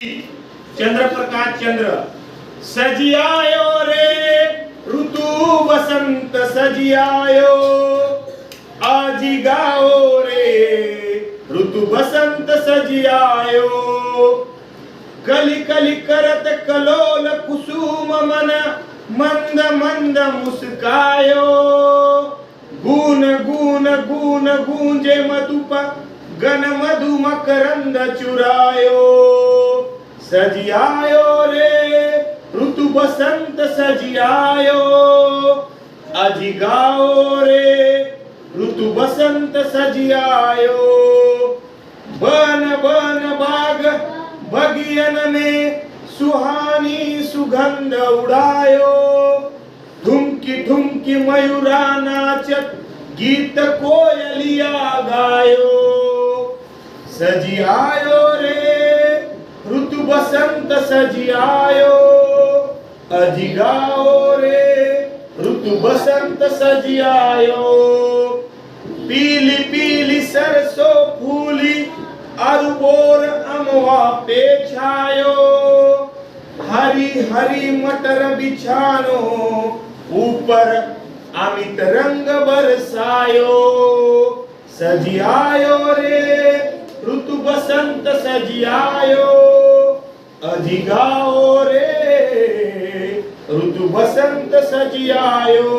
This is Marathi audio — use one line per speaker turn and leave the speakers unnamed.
चंद्र प्रकाश चंद्र सजियायो रे ऋतु वसंत सजियायो आजी गाओ रे ऋतु वसंत सजियायो कली कली करत कलोल कुसुम मन मंद मंद मुस्कायो गुन गुन गुन गूंजे मधुप गन मधु मकरंद चुरायो सजियायो रे ऋतु बसंत सजियायो अजी गाओ रे ऋतु बसंत सजियायो बन बन बाग बगियन में सुहानी सुगंध उड़ायो ठुमकी ठुमकी मयूरा नाचत गीत कोयलिया गायो सजियायो रे ऋतु बसंत सजियायो अजी गाओ रे ऋतु बसंत सजियायो पीली पीली सरसों फूली अरबोर अमवा पे छायो हरी हरी मटर बिछानो ऊपर अमित रंग बरसायो सजियायो रे ऋतु बसंत सजियायो अजी गाओ रे ऋतु बसंत सजियायो।